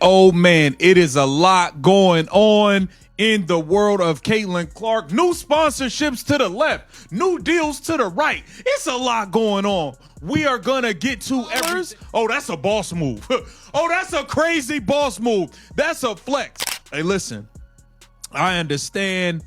oh man, it is a lot going on in the world of Caitlin Clark. New sponsorships to the left, new deals to the right. It's a lot going on. We are gonna get to everything. Oh, that's a boss move. Oh, that's a crazy boss move. That's a flex. Hey, listen, I understand.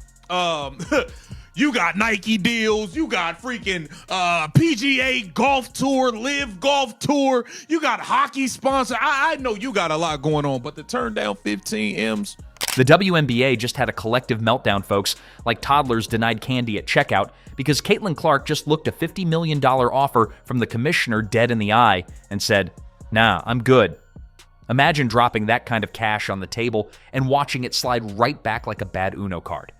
You got Nike deals. You got freaking PGA Golf Tour, Live Golf Tour. You got hockey sponsor. I know you got a lot going on, but to turn down 15 M's. The WNBA just had a collective meltdown, folks, like toddlers denied candy at checkout because Caitlin Clark just looked a $50 million offer from the commissioner dead in the eye and said, "Nah, I'm good." Imagine dropping that kind of cash on the table and watching it slide right back like a bad Uno card.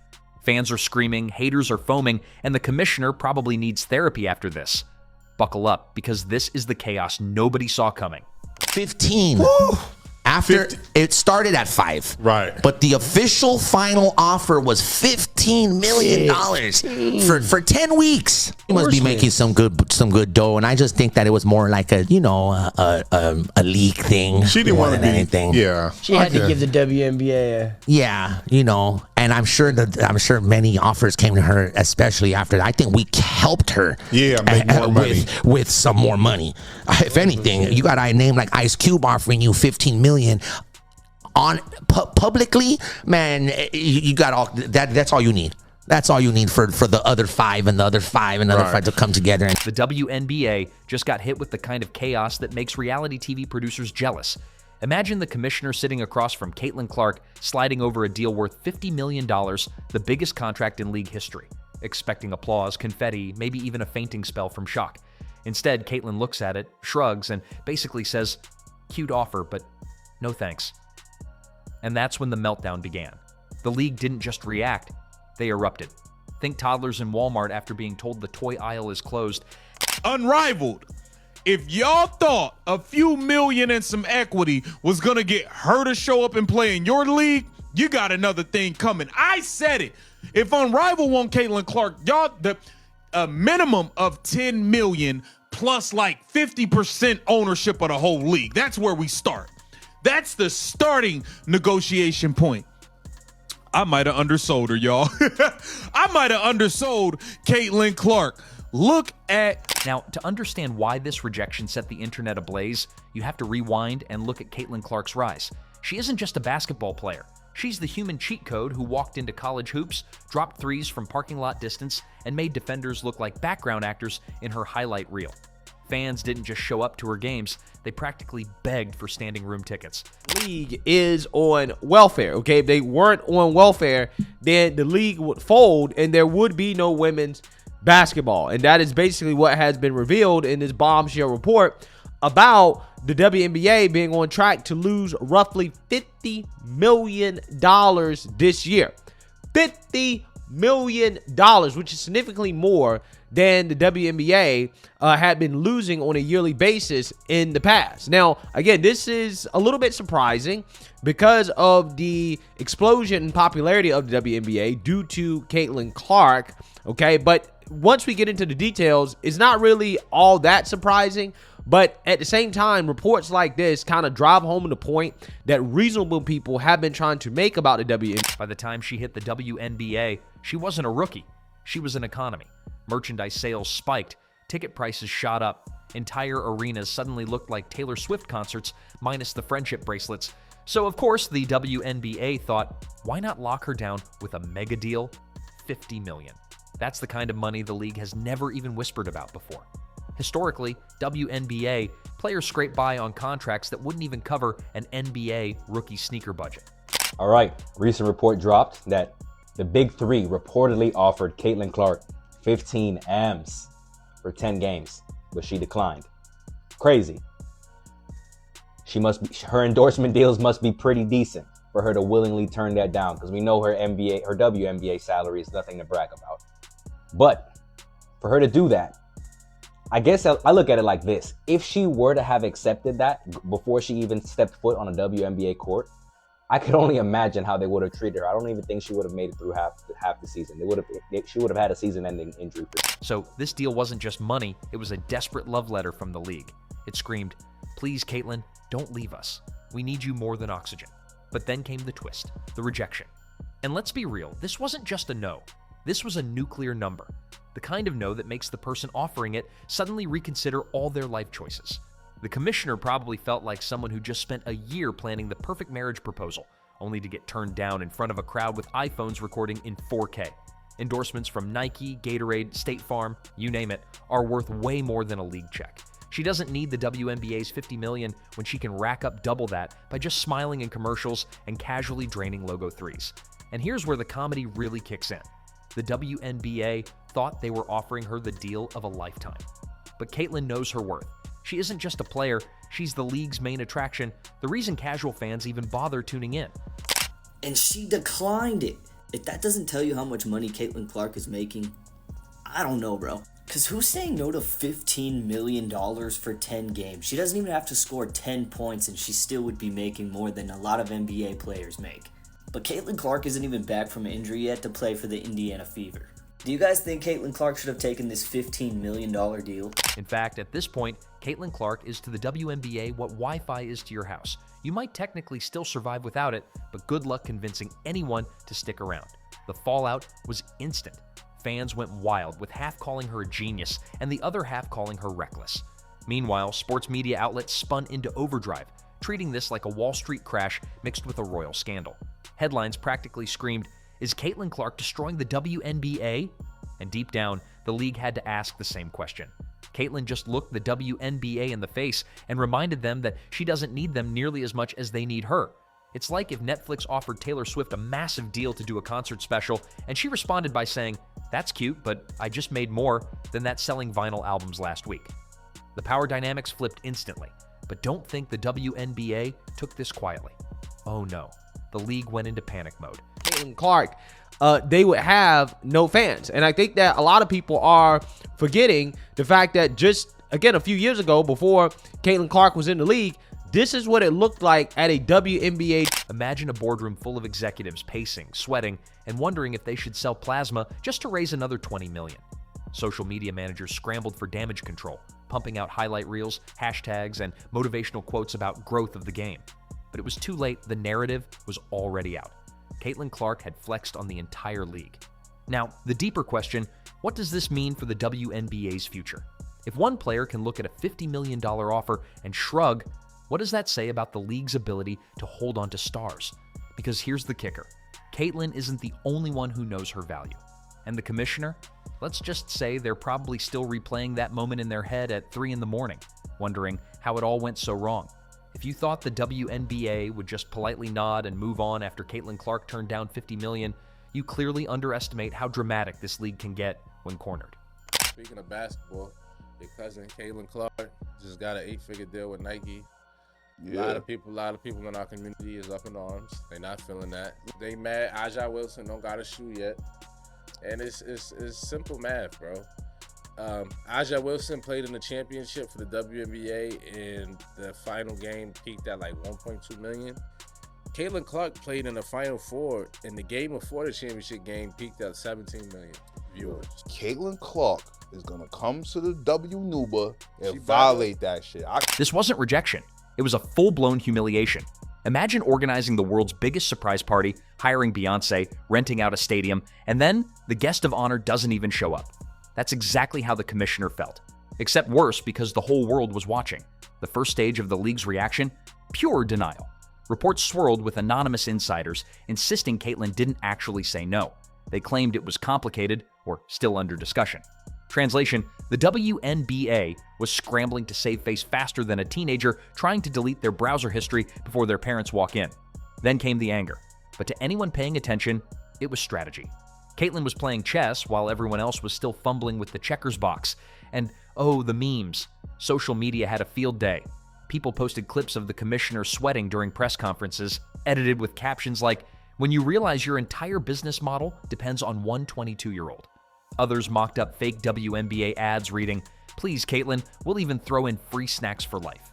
Fans are screaming, haters are foaming, and the commissioner probably needs therapy after this. Buckle up, because this is the chaos nobody saw coming. 15. Woo! After it started at 5, right? But the official final offer was $15 million for 10 weeks. He must be making some good dough, and I just think that it was more like a league thing. She didn't want to be anything. Yeah, she had to give the WNBA. And I'm sure many offers came to her, especially after that. I think we helped her. Yeah, make more money with some more money. If anything, you got a name like Ice Cube offering you $15 million on publicly, man. You got all that. That's all you need. That's all you need for the other 5 and the other 5 and the other 5 to come together. The WNBA just got hit with the kind of chaos that makes reality TV producers jealous. Imagine the commissioner sitting across from Caitlin Clark sliding over a deal worth $50 million, the biggest contract in league history, expecting applause, confetti, maybe even a fainting spell from shock. Instead, Caitlin looks at it, shrugs, and basically says, "Cute offer, but no thanks." And that's when the meltdown began. The league didn't just react, they erupted. Think toddlers in Walmart after being told the toy aisle is closed. Unrivaled. If y'all thought a few million and some equity was gonna get her to show up and play in your league, you got another thing coming. I said it. If Unrivaled want Caitlin Clark, y'all, a minimum of 10 million plus like 50% ownership of the whole league. That's where we start. That's the starting negotiation point. I might have undersold her, y'all. I might have undersold Caitlin Clark. Look at... Now, to understand why this rejection set the internet ablaze, you have to rewind and look at Caitlin Clark's rise. She isn't just a basketball player. She's the human cheat code who walked into college hoops, dropped threes from parking lot distance, and made defenders look like background actors in her highlight reel. Fans didn't just show up to her games, they practically begged for standing room tickets. League is on welfare, okay? If they weren't on welfare, then the league would fold and there would be no women's basketball. And that is basically what has been revealed in this bombshell report about the WNBA being on track to lose roughly $50 million this year. $50 million, which is significantly more than the WNBA had been losing on a yearly basis in the past. Now, again, this is a little bit surprising because of the explosion in popularity of the WNBA due to Caitlin Clark, okay? But once we get into the details, it's not really all that surprising. But at the same time, reports like this kind of drive home the point that reasonable people have been trying to make about the WNBA. By the time she hit the WNBA, she wasn't a rookie. She was an economy. Merchandise sales spiked. Ticket prices shot up. Entire arenas suddenly looked like Taylor Swift concerts, minus the friendship bracelets. So, of course, the WNBA thought, why not lock her down with a mega deal? $50 million. That's the kind of money the league has never even whispered about before. Historically, WNBA players scrape by on contracts that wouldn't even cover an NBA rookie sneaker budget. All right, recent report dropped that the Big Three reportedly offered Caitlin Clark 15 M's for 10 games, but she declined. Crazy. Her endorsement deals must be pretty decent for her to willingly turn that down, because we know her WNBA salary is nothing to brag about. But for her to do that, I guess I look at it like this. If she were to have accepted that before she even stepped foot on a WNBA court, I could only imagine how they would have treated her. I don't even think she would have made it through half the season. She would have had a season-ending injury. So this deal wasn't just money, it was a desperate love letter from the league. It screamed, "Please, Caitlin, don't leave us. we need you more than oxygen. But then came the twist, the rejection. And let's be real, this wasn't just a no. This was a nuclear number. The kind of no that makes the person offering it suddenly reconsider all their life choices. The commissioner probably felt like someone who just spent a year planning the perfect marriage proposal, only to get turned down in front of a crowd with iPhones recording in 4K. Endorsements from Nike, Gatorade, State Farm, you name it, are worth way more than a league check. She doesn't need the WNBA's $50 million when she can rack up double that by just smiling in commercials and casually draining logo threes. And here's where the comedy really kicks in. The WNBA thought they were offering her the deal of a lifetime. But Caitlyn knows her worth. She isn't just a player, she's the league's main attraction, the reason casual fans even bother tuning in. And she declined it. If that doesn't tell you how much money Caitlin Clark is making, I don't know, bro. Because who's saying no to $15 million for 10 games? She doesn't even have to score 10 points and she still would be making more than a lot of NBA players make. But Caitlin Clark isn't even back from injury yet to play for the Indiana Fever. Do you guys think Caitlin Clark should have taken this $15 million deal? In fact, at this point, Caitlin Clark is to the WNBA what Wi-Fi is to your house. You might technically still survive without it, but good luck convincing anyone to stick around. The fallout was instant. Fans went wild, with half calling her a genius and the other half calling her reckless. Meanwhile, sports media outlets spun into overdrive, treating this like a Wall Street crash mixed with a royal scandal. Headlines practically screamed, "Is Caitlin Clark destroying the WNBA?" And deep down, the league had to ask the same question. Caitlin just looked the WNBA in the face and reminded them that she doesn't need them nearly as much as they need her. It's like if Netflix offered Taylor Swift a massive deal to do a concert special, and she responded by saying, "That's cute, but I just made more than that selling vinyl albums last week." The power dynamics flipped instantly, but don't think the WNBA took this quietly. Oh no, the league went into panic mode. Caitlin Clark, they would have no fans. And I think that a lot of people are forgetting the fact that just, again, a few years ago, before Caitlin Clark was in the league, this is what it looked like at a WNBA. Imagine a boardroom full of executives pacing, sweating, and wondering if they should sell plasma just to raise another $20 million. Social media managers scrambled for damage control, pumping out highlight reels, hashtags, and motivational quotes about growth of the game. But it was too late. The narrative was already out. Caitlin Clark had flexed on the entire league. Now, the deeper question, what does this mean for the WNBA's future? If one player can look at a $50 million offer and shrug, what does that say about the league's ability to hold on to stars? Because here's the kicker. Caitlin isn't the only one who knows her value. And the commissioner? Let's just say they're probably still replaying that moment in their head at 3 in the morning, wondering how it all went so wrong. If you thought the WNBA would just politely nod and move on after Caitlin Clark turned down $50 million, you clearly underestimate how dramatic this league can get when cornered. Speaking of basketball, your cousin Caitlin Clark just got an 8-figure deal with Nike. Yeah. A lot of people in our community is up in arms. They not feeling that. They mad Aja Wilson don't got a shoe yet. And it's simple math, bro. Aja Wilson played in the championship for the WNBA, and the final game peaked at like 1.2 million. Caitlin Clark played in the Final Four, and the game before the championship game peaked at 17 million viewers. Caitlin Clark is gonna come to the WNBA and She violate that shit. This wasn't rejection. It was a full-blown humiliation. Imagine organizing the world's biggest surprise party, hiring Beyonce, renting out a stadium, and then the guest of honor doesn't even show up. That's exactly how the commissioner felt. Except worse, because the whole world was watching. The first stage of the league's reaction? Pure denial. Reports swirled with anonymous insiders, insisting Caitlin didn't actually say no. They claimed it was complicated or still under discussion. Translation, the WNBA was scrambling to save face faster than a teenager trying to delete their browser history before their parents walk in. Then came the anger. But to anyone paying attention, it was strategy. Caitlin was playing chess while everyone else was still fumbling with the checkers box. And oh, the memes. Social media had a field day. People posted clips of the commissioner sweating during press conferences, edited with captions like, "When you realize your entire business model depends on one 22-year-old. Others mocked up fake WNBA ads reading, "Please, Caitlin, we'll even throw in free snacks for life."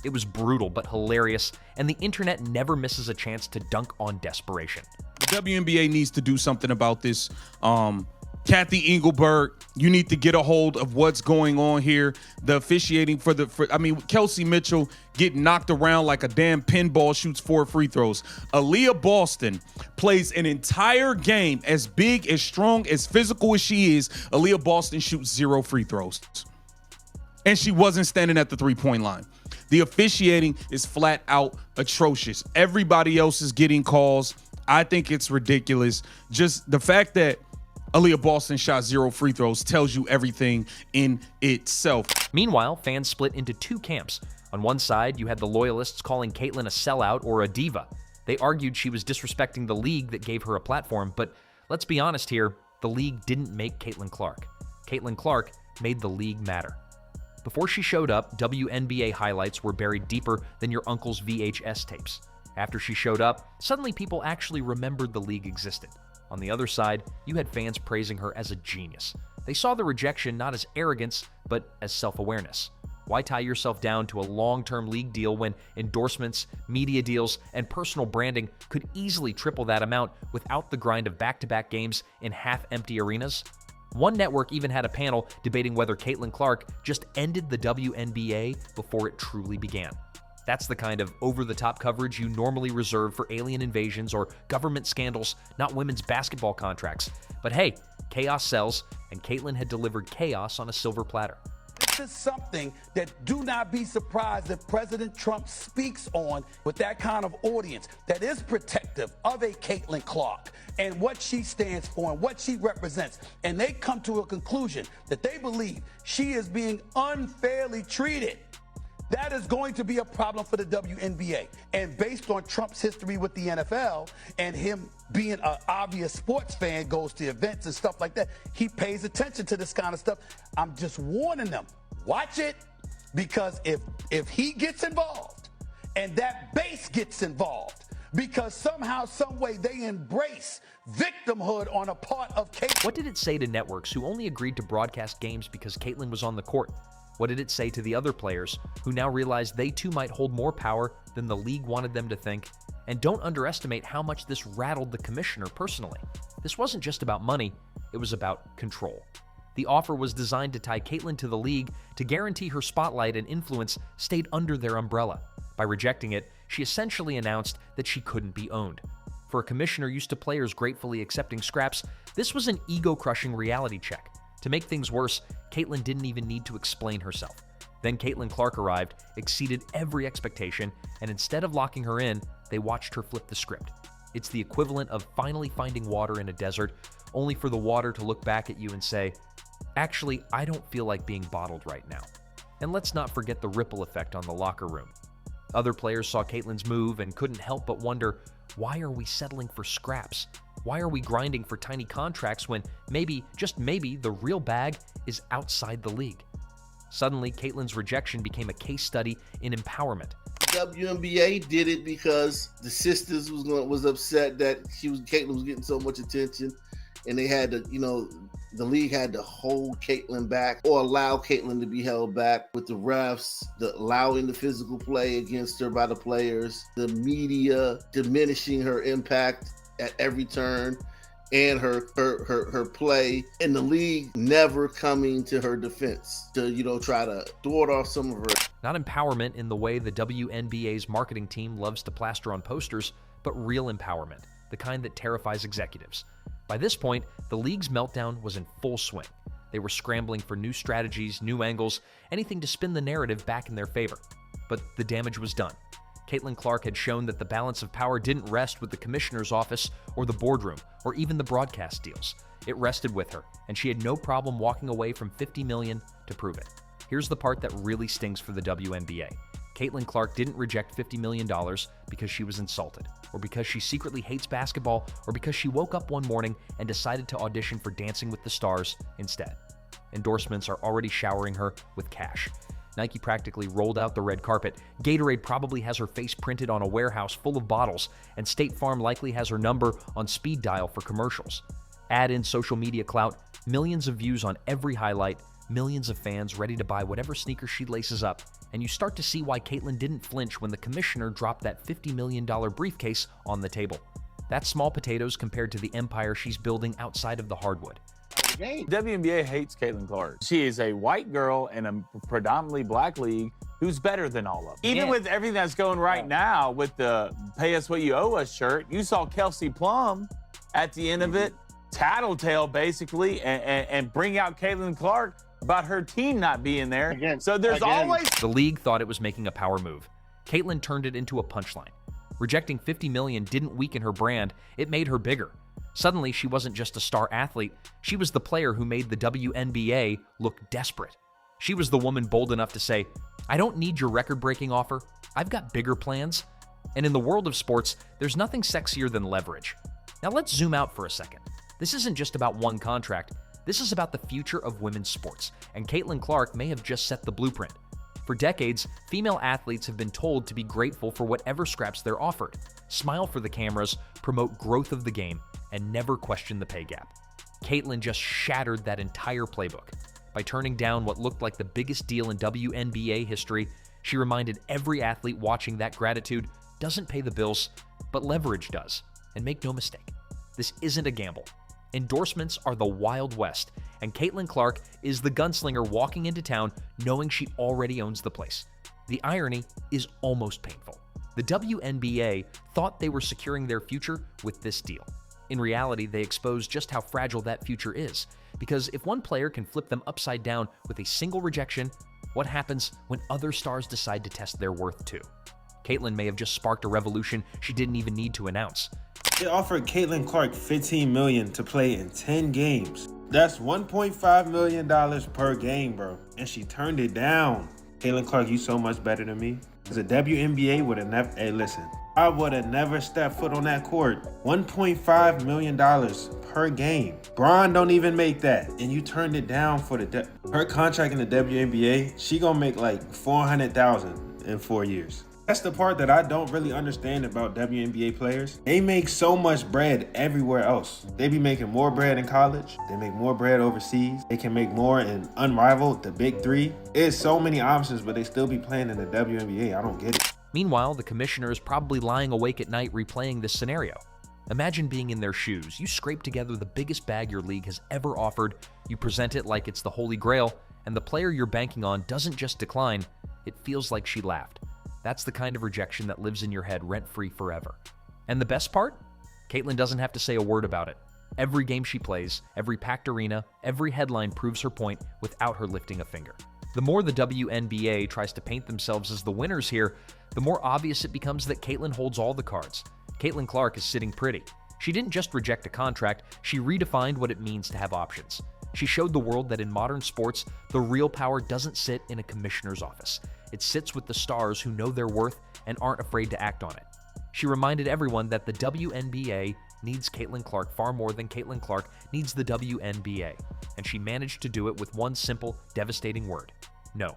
It was brutal but hilarious, and the internet never misses a chance to dunk on desperation. The WNBA needs to do something about this. Caitlin Kathy Engelberg, you need to get a hold of what's going on here. The officiating Kelsey Mitchell getting knocked around like a damn pinball, shoots 4 free throws. Aaliyah Boston plays an entire game as big, as strong, as physical as she is. Aaliyah Boston shoots 0 free throws. And she wasn't standing at the 3-point line. The officiating is flat out atrocious. Everybody else is getting calls. I think it's ridiculous. Just the fact that Aaliyah Boston shot 0 free throws tells you everything in itself. Meanwhile, fans split into 2 camps. On one side, you had the loyalists calling Caitlyn a sellout or a diva. They argued she was disrespecting the league that gave her a platform, but let's be honest here, the league didn't make Caitlyn Clark. Caitlyn Clark made the league matter. Before she showed up, WNBA highlights were buried deeper than your uncle's VHS tapes. After she showed up, suddenly people actually remembered the league existed. On the other side, you had fans praising her as a genius. They saw the rejection not as arrogance, but as self-awareness. Why tie yourself down to a long-term league deal when endorsements, media deals, and personal branding could easily triple that amount without the grind of back-to-back games in half-empty arenas? One network even had a panel debating whether Caitlyn Clark just ended the WNBA before it truly began. That's the kind of over-the-top coverage you normally reserve for alien invasions or government scandals, not women's basketball contracts. But hey, chaos sells, and Caitlyn had delivered chaos on a silver platter. This is something that do not be surprised if President Trump speaks on with that kind of audience that is protective of a Caitlyn Clark and what she stands for and what she represents. And they come to a conclusion that they believe she is being unfairly treated. That is going to be a problem for the WNBA. And based on Trump's history with the NFL and him being an obvious sports fan, goes to events and stuff like that, he pays attention to this kind of stuff. I'm just warning them, watch it, because if he gets involved and that base gets involved, because somehow, some way they embrace victimhood on a part of Caitlyn. What did it say to networks who only agreed to broadcast games because Caitlyn was on the court? What did it say to the other players who now realize they too might hold more power than the league wanted them to think? And don't underestimate how much this rattled the commissioner personally. This wasn't just about money, it was about control. The offer was designed to tie Caitlyn to the league to guarantee her spotlight and influence stayed under their umbrella. By rejecting it, she essentially announced that she couldn't be owned. For a commissioner used to players gratefully accepting scraps, this was an ego-crushing reality check. To make things worse, Caitlyn didn't even need to explain herself. Then Caitlyn Clark arrived, exceeded every expectation, and instead of locking her in, they watched her flip the script. It's the equivalent of finally finding water in a desert, only for the water to look back at you and say, actually, I don't feel like being bottled right now. And let's not forget the ripple effect on the locker room. Other players saw Caitlyn's move and couldn't help but wonder, why are we settling for scraps? Why are we grinding for tiny contracts when maybe, just maybe, the real bag is outside the league? Suddenly, Caitlyn's rejection became a case study in empowerment. WNBA did it because the sisters was upset that Caitlyn was getting so much attention, and they had to, the league had to hold Caitlyn back or allow Caitlyn to be held back with the refs, allowing the physical play against her by the players, the media diminishing her impact at every turn, and her play, and the league never coming to her defense to try to thwart off some of her. Not empowerment in the way the WNBA's marketing team loves to plaster on posters, but real empowerment, the kind that terrifies executives. By this point, the league's meltdown was in full swing. They were scrambling for new strategies, new angles, anything to spin the narrative back in their favor. But the damage was done. Caitlyn Clark had shown that the balance of power didn't rest with the commissioner's office or the boardroom or even the broadcast deals. It rested with her, and she had no problem walking away from $50 million to prove it. Here's the part that really stings for the WNBA. Caitlyn Clark didn't reject $50 million because she was insulted, or because she secretly hates basketball, or because she woke up one morning and decided to audition for Dancing with the Stars instead. Endorsements are already showering her with cash. Nike practically rolled out the red carpet. Gatorade probably has her face printed on a warehouse full of bottles, and State Farm likely has her number on speed dial for commercials. Add in social media clout, millions of views on every highlight, millions of fans ready to buy whatever sneaker she laces up, and you start to see why Caitlyn didn't flinch when the commissioner dropped that $50 million briefcase on the table. That's small potatoes compared to the empire she's building outside of the hardwood. the game. WNBA hates Caitlin Clark. She is a white girl in a predominantly black league who's better than all of them. Even with everything that's going right now with the pay us what you owe us shirt, you saw Kelsey Plum at the end of it tattletale basically and bring out Caitlin Clark about her team not being there. So there's always... The league thought it was making a power move. Caitlin turned it into a punchline. Rejecting $50 million didn't weaken her brand, it made her bigger. Suddenly, she wasn't just a star athlete, she was the player who made the WNBA look desperate. She was the woman bold enough to say, I don't need your record-breaking offer, I've got bigger plans. And in the world of sports, there's nothing sexier than leverage. Now let's zoom out for a second. This isn't just about one contract, this is about the future of women's sports, and Caitlin Clark may have just set the blueprint. For decades, female athletes have been told to be grateful for whatever scraps they're offered, smile for the cameras, promote growth of the game, and never question the pay gap. Caitlin just shattered that entire playbook. By turning down what looked like the biggest deal in WNBA history, she reminded every athlete watching that gratitude doesn't pay the bills, but leverage does. And make no mistake, this isn't a gamble. Endorsements are the Wild West, and Caitlin Clark is the gunslinger walking into town knowing she already owns the place. The irony is almost painful. The WNBA thought they were securing their future with this deal. In reality, they exposed just how fragile that future is, because if one player can flip them upside down with a single rejection, what happens when other stars decide to test their worth too? Caitlin may have just sparked a revolution she didn't even need to announce. They offered Caitlin Clark $15 million to play in 10 games. That's $1.5 million per game, bro. And she turned it down. Caitlin Clark, you so much better than me. Because the WNBA would have never, hey listen, I would have never stepped foot on that court. $1.5 million per game. Bron don't even make that. And you turned it down for her contract in the WNBA, she gonna make like $400,000 in 4 years. That's the part that I don't really understand about WNBA players. They make so much bread everywhere else. They be making more bread in college. They make more bread overseas. They can make more in Unrivaled, the Big Three. There's so many options, but they still be playing in the WNBA. I don't get it. Meanwhile, the commissioner is probably lying awake at night replaying this scenario. Imagine being in their shoes. You scrape together the biggest bag your league has ever offered, you present it like it's the Holy Grail, and the player you're banking on doesn't just decline, it feels like she laughed. That's the kind of rejection that lives in your head rent-free forever. And the best part? Caitlin doesn't have to say a word about it. Every game she plays, every packed arena, every headline proves her point without her lifting a finger. The more the WNBA tries to paint themselves as the winners here, the more obvious it becomes that Caitlin holds all the cards. Caitlin Clark is sitting pretty. She didn't just reject a contract, she redefined what it means to have options. She showed the world that in modern sports, the real power doesn't sit in a commissioner's office. It sits with the stars who know their worth and aren't afraid to act on it. She reminded everyone that the WNBA needs Caitlin Clark far more than Caitlin Clark needs the WNBA. And she managed to do it with one simple, devastating word: no.